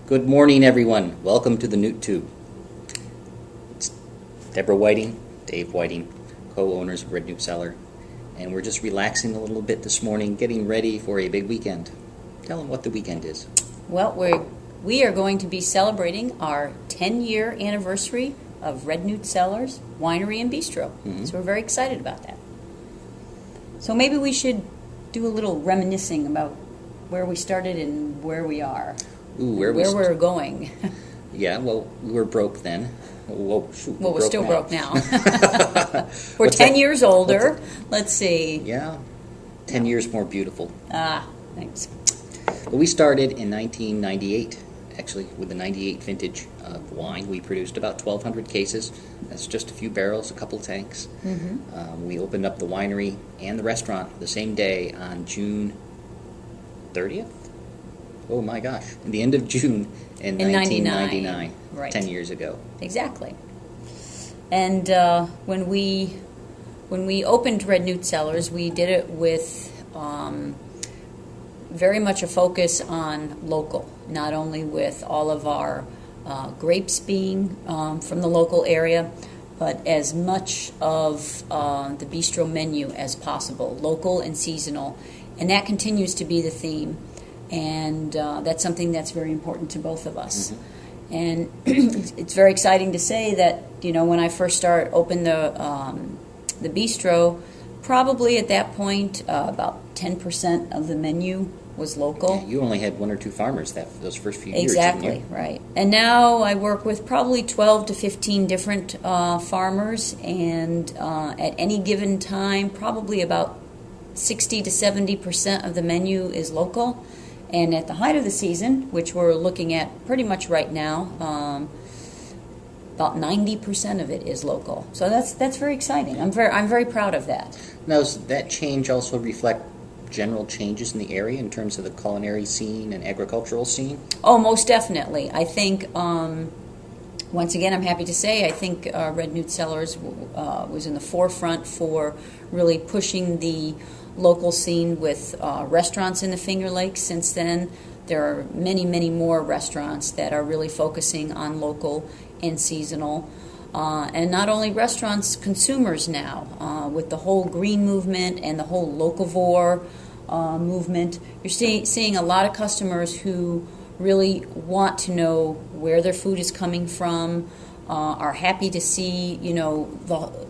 Good morning, everyone. Welcome to the NooTTooB. It's Debra Whiting, Dave Whiting, co-owners of Red Newt Cellars, and we're just relaxing a little bit this morning, getting ready for a big weekend. Tell them what the weekend is. Well, we are going to be celebrating our 10-year anniversary of Red Newt Cellars Winery and Bistro. Mm-hmm. So we're very excited about that. So maybe we should do a little reminiscing about where we started and where we are. Ooh, where we're going. Yeah, well, we were broke then. Whoa, shoot, Well, we're still broke now. We're What's 10 that? years older. Let's see. Yeah, 10 years more beautiful. Thanks. But we started in 1998, actually, with the 98 vintage of wine. We produced about 1,200 cases. That's just a few barrels, a couple tanks. Mm-hmm. We opened up the winery and the restaurant the same day on June 30th. Oh my gosh, in the end of June in 1999, right. 10 years ago. Exactly. And when we opened Red Newt Cellars, we did it with very much a focus on local, not only with all of our grapes being from the local area, but as much of the bistro menu as possible, local and seasonal. And that continues to be the theme. And that's something that's very important to both of us. Mm-hmm. And it's very exciting to say that, you know, when I first opened the bistro, probably at that point about 10% of the menu was local. Yeah, you only had one or two farmers those first few years. Exactly, right. And now I work with probably 12 to 15 different farmers, and at any given time, probably about 60 to 70% of the menu is local. And at the height of the season, which we're looking at pretty much right now, about 90% of it is local. So that's very exciting. I'm very proud of that. Now, does that change also reflect general changes in the area in terms of the culinary scene and agricultural scene? Oh, most definitely. I think, once again, I'm happy to say, I think Red Newt Cellars was in the forefront for really pushing the local scene with restaurants in the Finger Lakes. Since then, there are many, many more restaurants that are really focusing on local and seasonal. And not only restaurants, consumers now, with the whole green movement and the whole locavore movement. You're seeing a lot of customers who really want to know where their food is coming from, are happy to see, you know,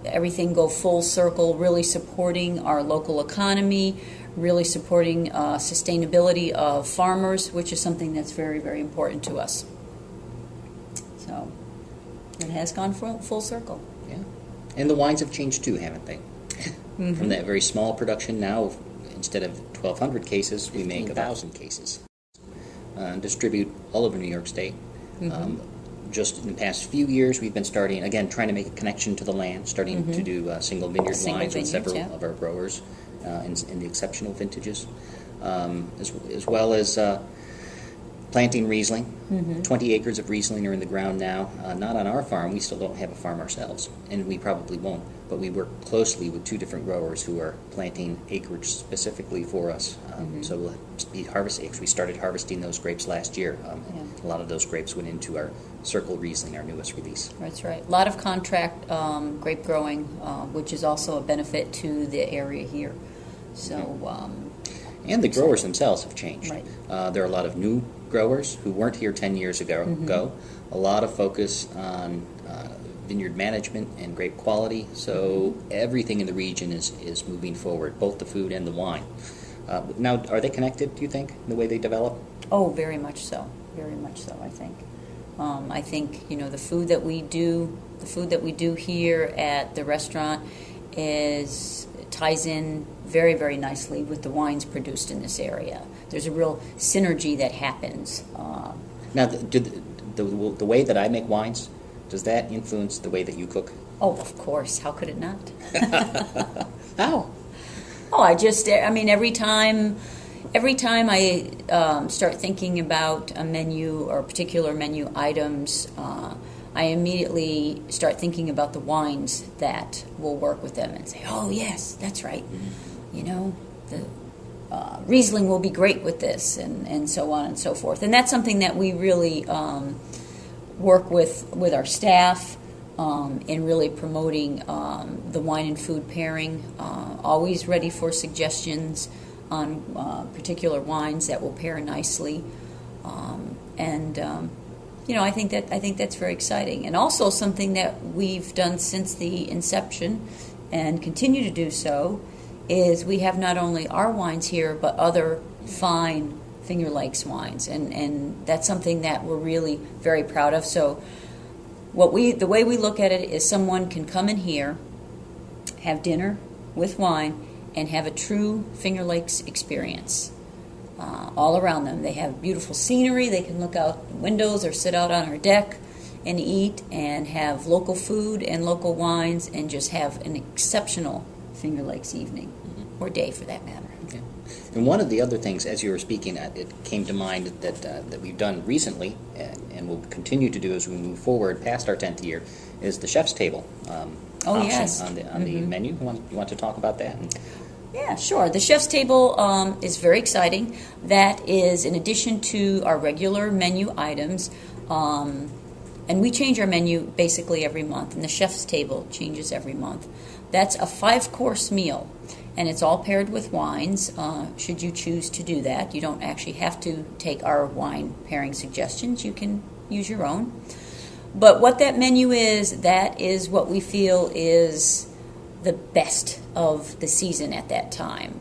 everything go full circle, really supporting our local economy, really supporting sustainability of farmers, which is something that's very, very important to us. So it has gone full circle. Yeah. And the wines have changed too, haven't they? Mm-hmm. From that very small production now, instead of 1,200 cases, we make 1,000 cases. Distribute all over New York State. Mm-hmm. Just in the past few years, we've been starting, again, trying to make a connection to the land, starting to do single vineyard wines with several of our growers in the exceptional vintages, as well as planting Riesling. 20 acres of Riesling are in the ground now. Not on our farm. We still don't have a farm ourselves, and we probably won't. But we work closely with two different growers who are planting acreage specifically for us. So we'll be harvesting. We started harvesting those grapes last year. A lot of those grapes went into our Circle Riesling, our newest release. That's right. A lot of contract grape growing, which is also a benefit to the area here. So, and the growers themselves have changed. Right. There are a lot of new growers who weren't here 10 years ago. A lot of focus on vineyard management and grape quality. So everything in the region is moving forward, both the food and the wine. Now, are they connected, do you think, in the way they develop? Oh, very much so. Very much so, I think. I think, you know, the food that we do here at the restaurant ties in very, very nicely with the wines produced in this area. There's a real synergy that happens. Now, the way that I make wines, does that influence the way that you cook? Oh, of course. How could it not? How? Oh, every time I start thinking about a menu or particular menu items, I immediately start thinking about the wines that will work with them and say, oh, yes, that's right. You know, Riesling will be great with this, and so on and so forth. And that's something that we really work with our staff in really promoting the wine and food pairing. Always ready for suggestions on particular wines that will pair nicely, I think that's very exciting, and also something that we've done since the inception, and continue to do so, is we have not only our wines here but other fine Finger Lakes wines, and that's something that we're really very proud of. So the way we look at it is someone can come in here, have dinner with wine, and have a true Finger Lakes experience all around them. They have beautiful scenery. They can look out the windows or sit out on our deck and eat and have local food and local wines and just have an exceptional Finger Lakes evening, or day for that matter. Okay. And one of the other things, as you were speaking, it came to mind that we've done recently and will continue to do as we move forward past our 10th year is the chef's table option yes. on the menu. You want to talk about that? Yeah, sure. The chef's table is very exciting. That is in addition to our regular menu items, and we change our menu basically every month, and the chef's table changes every month. That's a 5-course meal, and it's all paired with wines, should you choose to do that. You don't actually have to take our wine pairing suggestions. You can use your own. But what that menu is, that is what we feel is the best of the season at that time.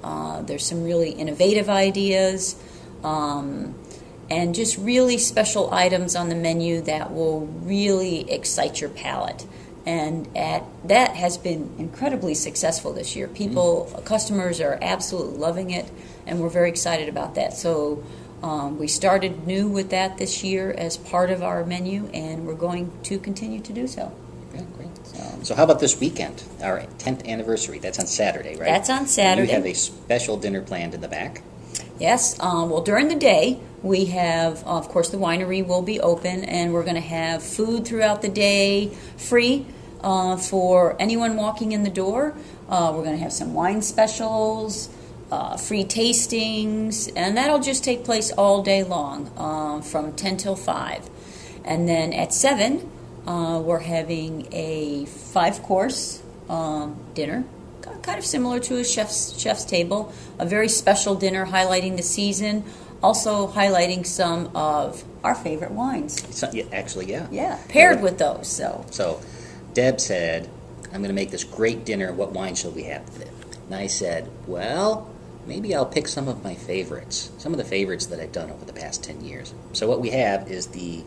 There's some really innovative ideas and just really special items on the menu that will really excite your palate. And that has been incredibly successful this year. Customers are absolutely loving it, and we're very excited about that. So we started new with that this year as part of our menu, and we're going to continue to do so. Yeah, great. So how about this weekend, our 10th anniversary? That's on Saturday, right? That's on Saturday. You have a special dinner planned in the back. Yes. Well, during the day, we have, of course, the winery will be open, and we're going to have food throughout the day, free for anyone walking in the door. We're going to have some wine specials, free tastings, and that'll just take place all day long from 10 till 5. And then at 7, we're having a 5-course dinner, kind of similar to a chef's table, a very special dinner highlighting the season, also highlighting some of our favorite wines. Yeah, paired with those. So Deb said, I'm going to make this great dinner. What wine shall we have with it? And I said, well, maybe I'll pick some of my favorites, some of the favorites that I've done over the past 10 years. So what we have is the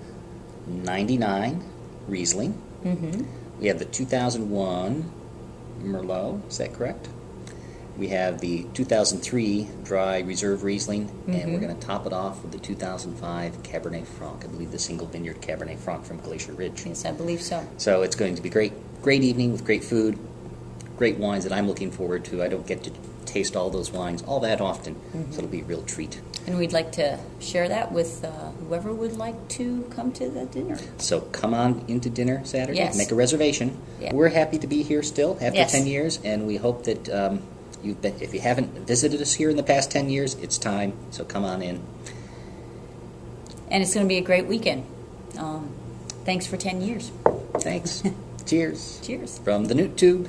99 Riesling. Mm-hmm. We have the 2001 Merlot. Is that correct? We have the 2003 Dry Reserve Riesling, and we're going to top it off with the 2005 Cabernet Franc. I believe the single vineyard Cabernet Franc from Glacier Ridge. Yes, I believe so. So it's going to be great evening with great food, great wines that I'm looking forward to. I don't get to taste all those wines all that often, so it'll be a real treat. And we'd like to share that with whoever would like to come to the dinner. So come on into dinner Saturday. Yes. Make a reservation. Yeah. We're happy to be here still after Yes. 10 years, and we hope that if you haven't visited us here in the past 10 years, it's time. So come on in. And it's going to be a great weekend. Thanks for 10 years. Thanks. Cheers. Cheers. From the NooTTooB.